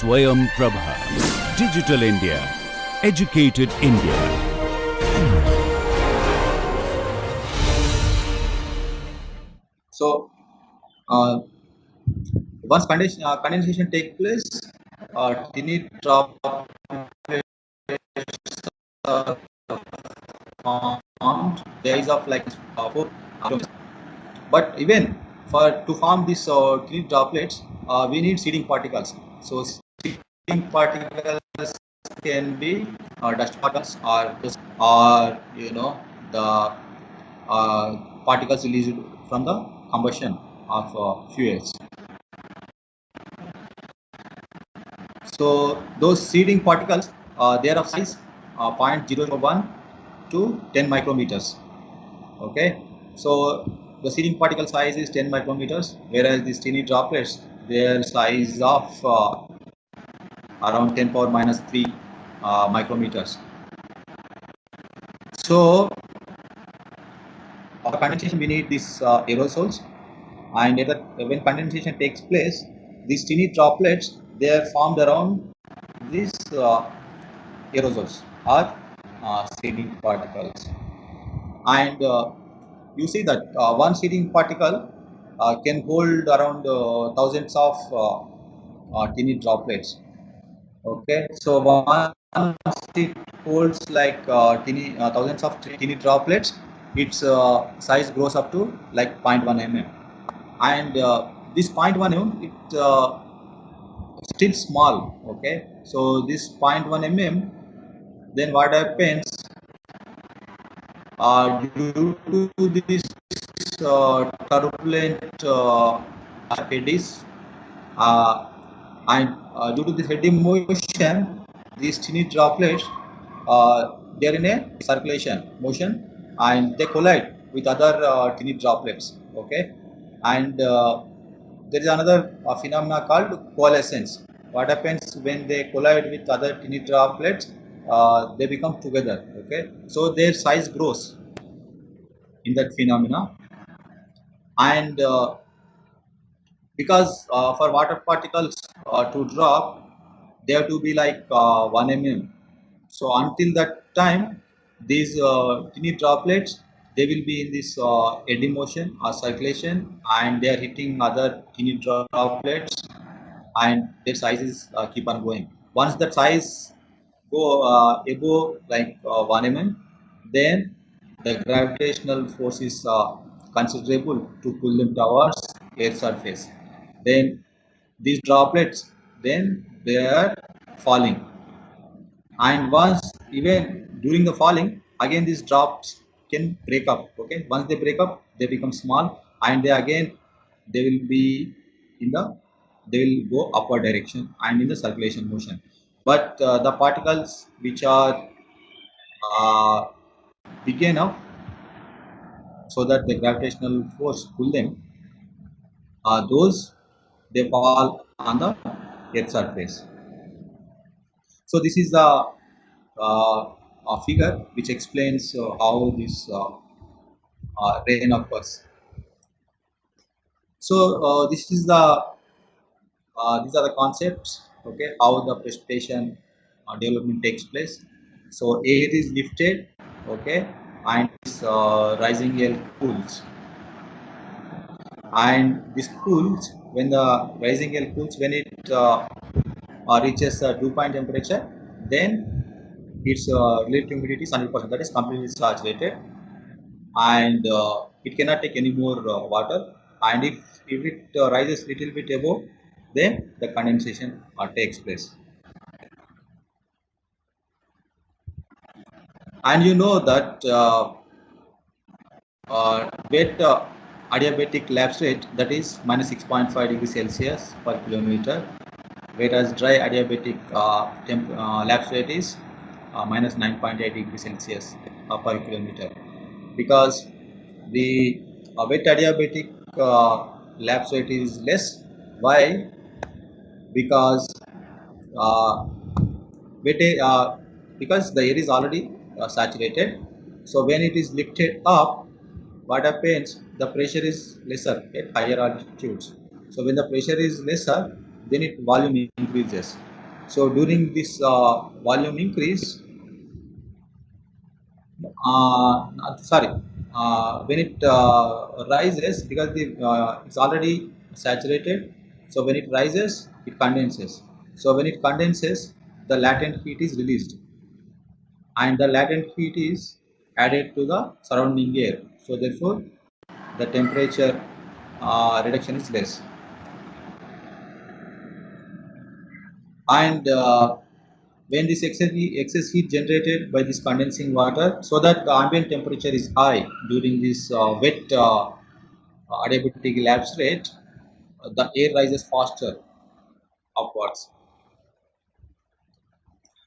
Swayam Prabha. Digital India. Educated India. So, once condensation takes place, tiny droplets are formed. There is of like 4 kilometers. But even for to form these tiny droplets, we need seeding particles. So seeding particles can be dust particles or the particles released from the combustion of fuels. So those seeding particles, they are of size 0.001 to 10 micrometers. Okay, so the seeding particle size is 10 micrometers, whereas these tiny droplets, their size of around 10 power minus 3 micrometers. So for condensation, we need these aerosols, and when condensation takes place, these tiny droplets, they are formed around these aerosols or seeding particles. And you see that one seeding particle can hold around thousands of tiny droplets. Okay, so once it holds like thousands of tiny droplets, its size grows up to like 0.1 mm, and this 0.1 mm, it still small. Okay, so this 0.1 mm, then what happens, due to this turbulent eddies, uh, and due to this eddy motion, these tiny droplets, they are in a circulation motion, and they collide with other tiny droplets. Okay, and there is another phenomena called coalescence. What happens when they collide with other tiny droplets? They become together. Okay, so their size grows in that phenomena, and because for water particles to drop, they have to be like 1 mm. So until that time, these tiny droplets, they will be in this eddy motion or circulation, and they are hitting other tiny droplets, and their sizes keep on going. Once that size go above like 1 mm, then the gravitational force is considerable to pull them towards air surface. Then these droplets, then they are falling, and once even during the falling, again these drops can break up. Okay, once they break up, they become small, and they will be in the they will go upward direction and in the circulation motion. But the particles which are uh, big enough so that the gravitational force pull them, those they fall on the earth surface. So this is the a figure which explains how this rain occurs. So this is the these are the concepts. Okay, how the precipitation development takes place. So air is lifted. Okay, and this rising air cools, and this cools when the rising air cools, when it reaches dew point temperature, then its relative humidity is 100%, that is completely saturated, and it cannot take any more water, and if it rises little bit above, then the condensation takes place. And you know that wet adiabatic lapse rate, that is minus 6.5 degrees Celsius per kilometer, whereas dry adiabatic lapse rate is minus 9.8 degrees Celsius per kilometer, because the wet adiabatic lapse rate is less. Why? Because uh, wet air, because the air is already saturated. So when it is lifted up, what happens? The pressure is lesser at higher altitudes. So when the pressure is lesser, then its volume increases. So during this volume increase, sorry, when it rises, because it's already saturated, so when it rises, it condenses. So when it condenses, the latent heat is released, and the latent heat is added to the surrounding air. So therefore, the temperature reduction is less. And when this excess heat generated by this condensing water, so that the ambient temperature is high during this wet adiabatic lapse rate, the air rises faster upwards.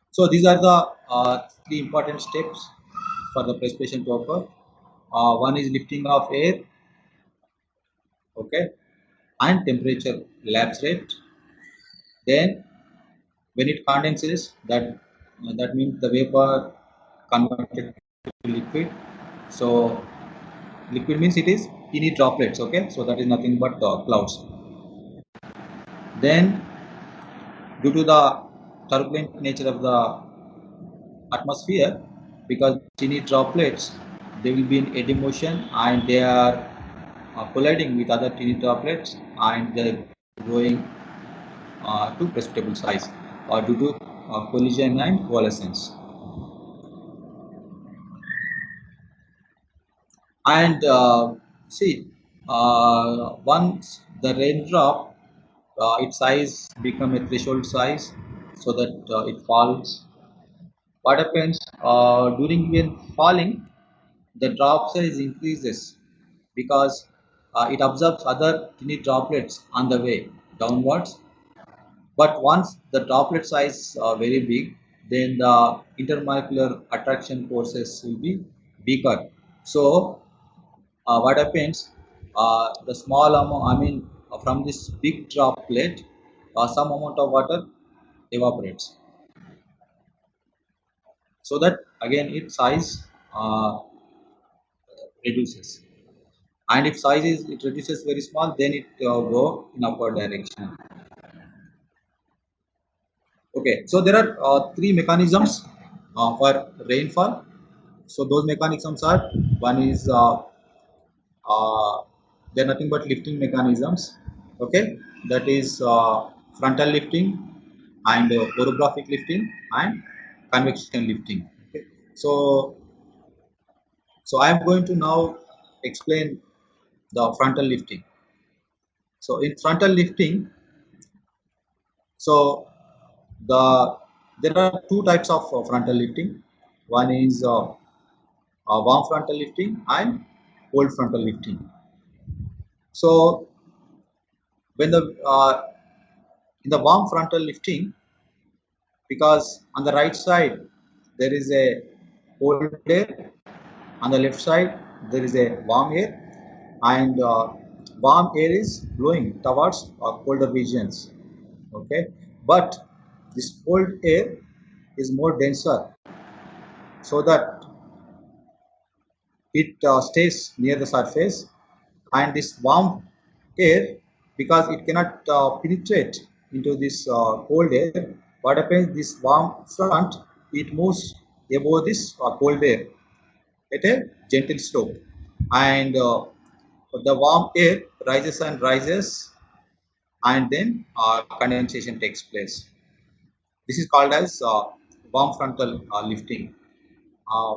So these are the three important steps for the precipitation to occur. One is lifting of air, okay, and temperature lapse rate. Then when it condenses, that means the vapor converted to liquid. So liquid means it is teeny droplets, okay, so that is nothing but clouds. Then due to the turbulent nature of the atmosphere, because teeny droplets, they will be in eddy motion and they are colliding with other teeny droplets, and they are growing to precipitable size due to collision and coalescence. And see, once the raindrop, its size become a threshold size, so that it falls. What happens during when falling, the drop size increases because it absorbs other tiny droplets on the way downwards. But once the droplet size is very big, then the intermolecular attraction forces will be bigger. So what happens, the small amount, I mean, from this big droplet, some amount of water evaporates, so that again its size reduces. And if size is it reduces very small, then it go in upward direction. Okay, so there are three mechanisms for rainfall. So those mechanisms are, one is uh, they're nothing but lifting mechanisms. Okay, that is frontal lifting and orographic lifting and convection lifting. Okay, so I am going to now explain the frontal lifting. So in frontal lifting, so the there are two types of frontal lifting. One is warm frontal lifting and cold frontal lifting. So when the in the warm frontal lifting, because on the right side there is a cold air, on the left side there is a warm air, and warm air is blowing towards colder regions. Okay, but this cold air is more denser, so that it stays near the surface, and this warm air, because it cannot penetrate into this cold air, what happens, this warm front, it moves above this cold air at a gentle slope, and the warm air rises and rises, and then condensation takes place. This is called as warm frontal lifting. uh,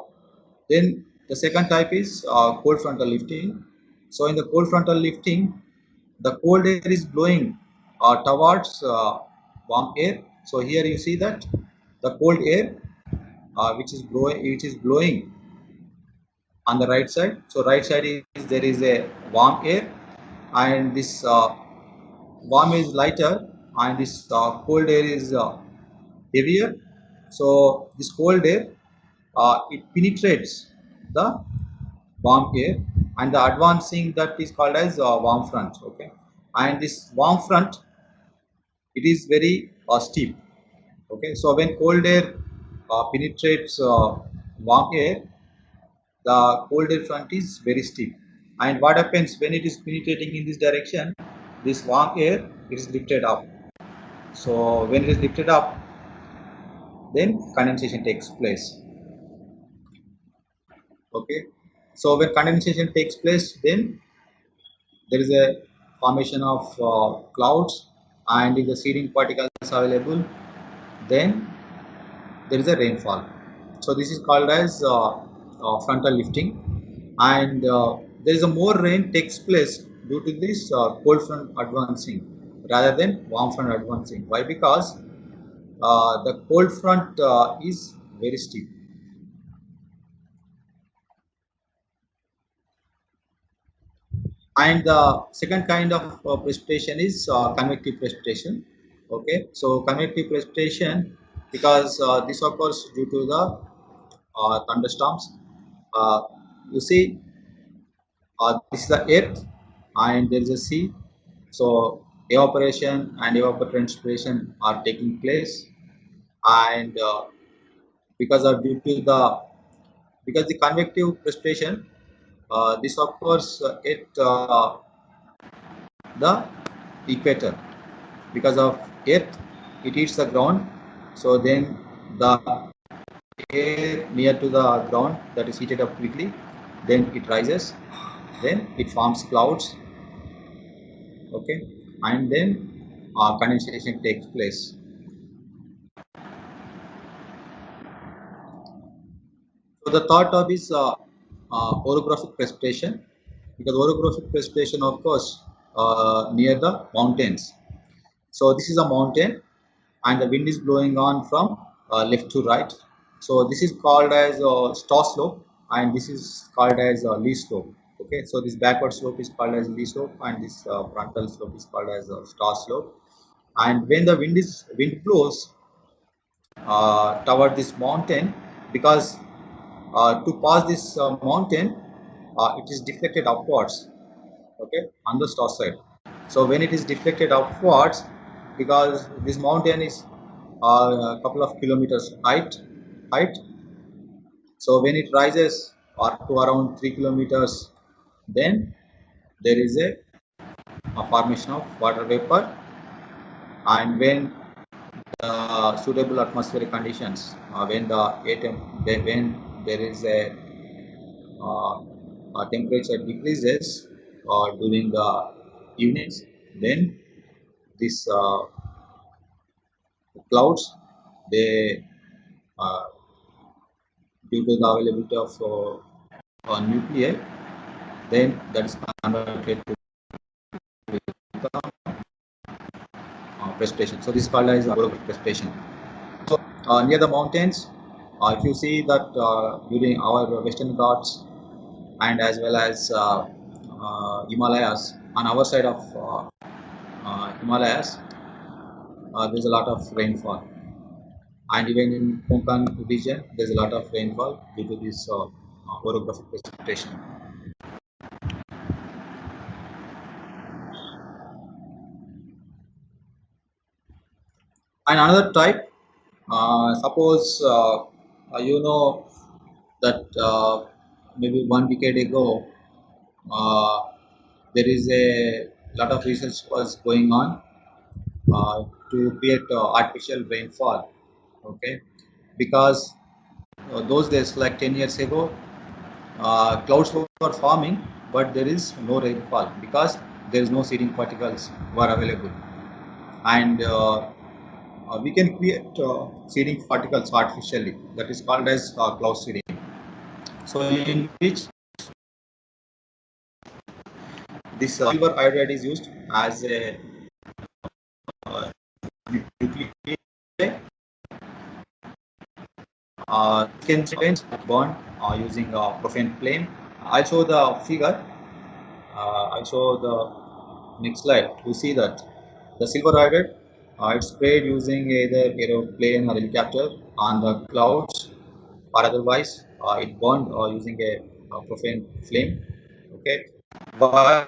then the second type is cold frontal lifting. So in the cold frontal lifting, the cold air is blowing towards warm air. So here you see that the cold air which is blowing on the right side. So right side is there is a warm air, and this warm is lighter, and this cold air is heavier. So this cold air it penetrates the warm air, and the advancing that is called as warm front. Okay, and this warm front, it is very steep. Okay, so when cold air penetrates warm air, the cold air front is very steep. And what happens when it is penetrating in this direction, this warm air is lifted up. So when it is lifted up, then condensation takes place. Okay, so when condensation takes place, then there is a formation of clouds, and if the seeding particles are available, then there is a rainfall. So this is called as frontal lifting, and there is a more rain takes place due to this cold front advancing rather than warm front advancing. Why? Because the cold front is very steep. And the second kind of precipitation is convective precipitation. Okay, so convective precipitation, because this occurs due to the thunderstorms. Uh, you see, this is the earth and there is a sea. So evaporation and evapotranspiration are taking place, and because of due to the because the convective precipitation, this occurs at the equator. Because of earth, it hits the ground, so then the air near to the ground that is heated up quickly, then it rises, then it forms clouds. Okay, and then condensation takes place. So the third topic is orographic precipitation, because orographic precipitation occurs near the mountains. So this is a mountain and the wind is blowing on from left to right. So this is called as star slope, and this is called as lee slope. Okay, so this backward slope is called as lee slope, and this frontal slope is called as star slope. And when the wind blows toward this mountain, because to pass this mountain, it is deflected upwards. Okay, on the star side. So when it is deflected upwards, because this mountain is a couple of kilometers height, so when it rises up to around 3 kilometers, then there is a formation of water vapor, and when suitable atmospheric conditions, when the atom when there is uh, a temperature decreases during the evenings, then this clouds, they uh, due to the availability of nuclei, then that is converted to precipitation. So this is called as orographic precipitation. So near the mountains, if you see that during our Western Ghats and as well as Himalayas, on our side of Himalayas, there's a lot of rainfall, and even in Konkan region, there's a lot of rainfall due to this orographic precipitation. And another type, suppose you know that maybe 1 decade ago, uh, there is a lot of research was going on to create artificial rainfall. Okay, because those days, like 10 years ago, clouds were forming, but there is no rainfall because there is no seeding particles were available, and we can create seeding particles artificially. That is called as cloud seeding. So in which this silver iodide is used as a nuclear. Can burn using a propane flame. I'll show the figure. I'll show the next slide. You see that the silver iodide, it's sprayed using either aeroplane or helicopter on the clouds, or otherwise it burned using a propane flame. Okay, why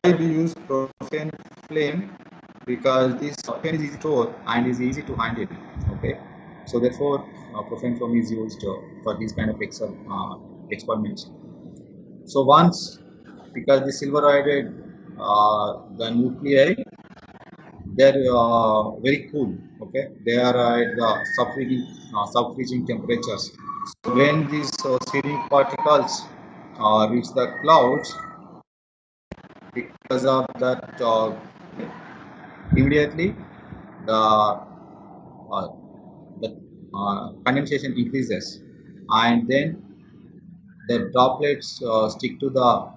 we use propane flame? Because this propane is easy to store and is easy to handle. Okay, so therefore propane flame is used for these kind of experiments. So once, because the silver iodide, the nuclei they're very cool. Okay, they are at the sub-freezing temperatures. So when these searing particles reach the clouds, because of that, immediately the uh, the condensation increases, and then the droplets stick to the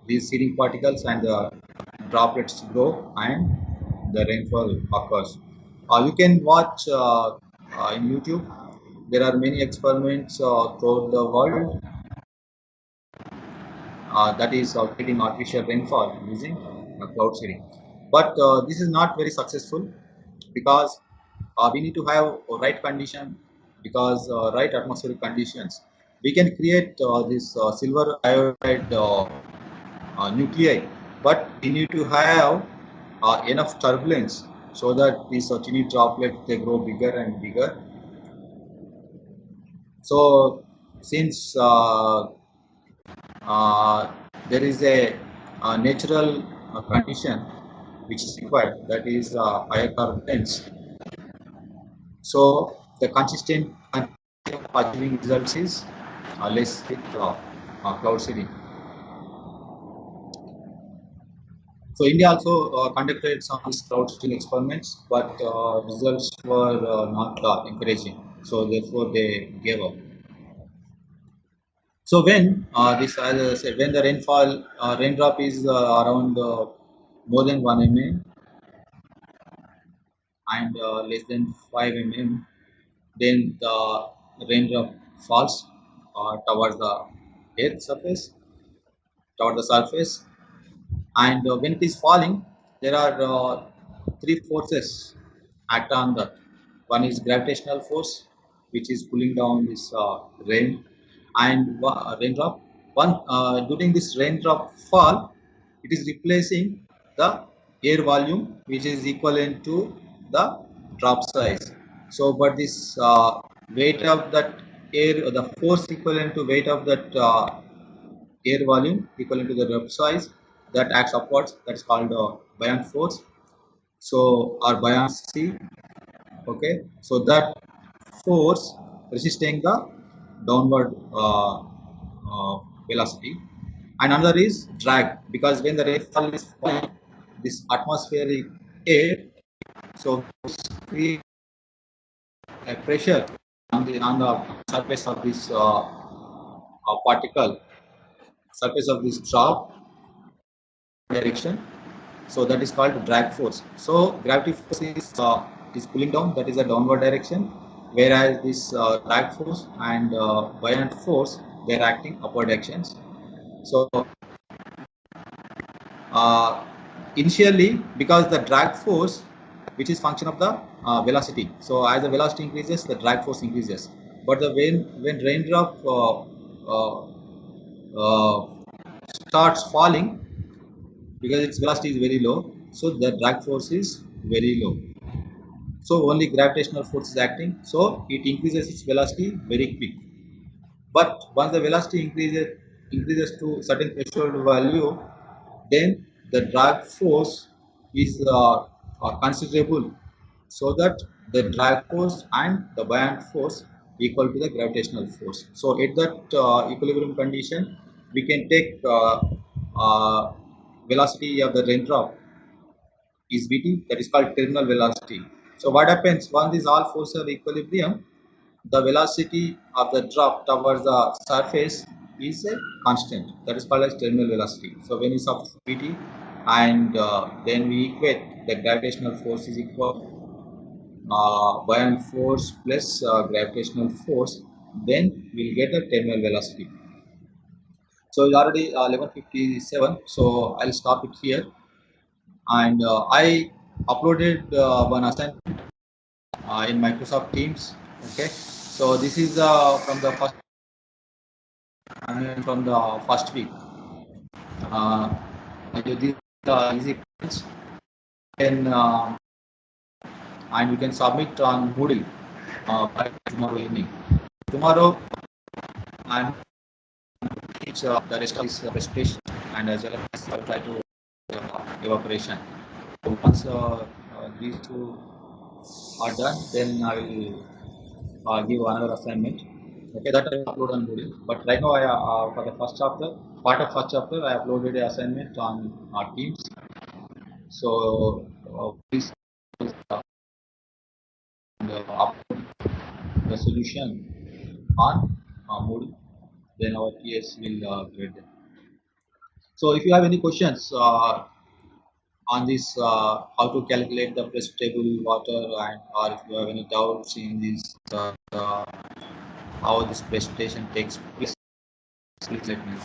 these seeding particles, and the droplets grow and the rainfall occurs. You can watch in YouTube. There are many experiments throughout the world that is creating artificial rainfall using cloud seeding. But this is not very successful because we need to have a right condition, because right atmospheric conditions. We can create this silver iodide nuclei, but we need to have enough turbulence so that these tiny droplets they grow bigger and bigger. So since uh, there is a natural condition which is required, that is higher turbulence. So the consistent achieving results is less with cloud seeding. So India also conducted some of these cloud seeding experiments, but results were not encouraging. So therefore they gave up. So when as I said, when the raindrop is around more than 1 mm and less than 5 mm, then the raindrop falls towards the earth surface, toward the surface, and when it is falling, there are three forces act on that. One is gravitational force, which is pulling down this rain and raindrop. One during this raindrop fall, it is replacing the air volume, which is equivalent to the drop size. So, but this weight of that air, the force equivalent to weight of that air volume equivalent to the drop size that acts upwards, that's called buoyant force, so or buoyancy. Okay, so that force resisting the downward velocity. And another is drag, because when the rainfall is falling, this atmospheric air, so create a pressure on the surface of this particle, surface of this drop direction. So that is called drag force. So gravity force is pulling down, that is a downward direction, whereas this drag force and buoyant force, they are acting upward directions. So uh, initially, because the drag force, which is function of the velocity, so as the velocity increases, the drag force increases. But the when raindrop uh, uh, starts falling, because its velocity is very low, so the drag force is very low. So only gravitational force is acting, so it increases its velocity very quick. But once the velocity increases to certain threshold value, then the drag force is considerable, so that the drag force and the buoyant force equal to the gravitational force. So at that equilibrium condition, we can take uh, velocity of the raindrop is Vt, that is called terminal velocity. So what happens once these all forces are equilibrium, the velocity of the drop towards the surface is a constant, that is called as terminal velocity. So when you substitute Vt and then we equate the gravitational force is equal buoyant force plus gravitational force, then we'll get a terminal velocity. So it's already 11:57, so I'll stop it here. And I uploaded one assignment in Microsoft Teams. Okay, so this is from the first week. Uh, I do this easy questions, and you can submit on Moodle by tomorrow evening. Tomorrow I'm teach the rest of this presentation, and as well as I'll try to evaporation. So once these two are done, then I will give another assignment. Okay, that I upload on Moodle. But right now, I for the first chapter, part of first chapter, I uploaded an assignment on Teams. So please upload the solution on Moodle. Then our PS will grade them. So if you have any questions on this, how to calculate the precipitate water, and or if you have any doubts in this, how this precipitation takes place, please let me know.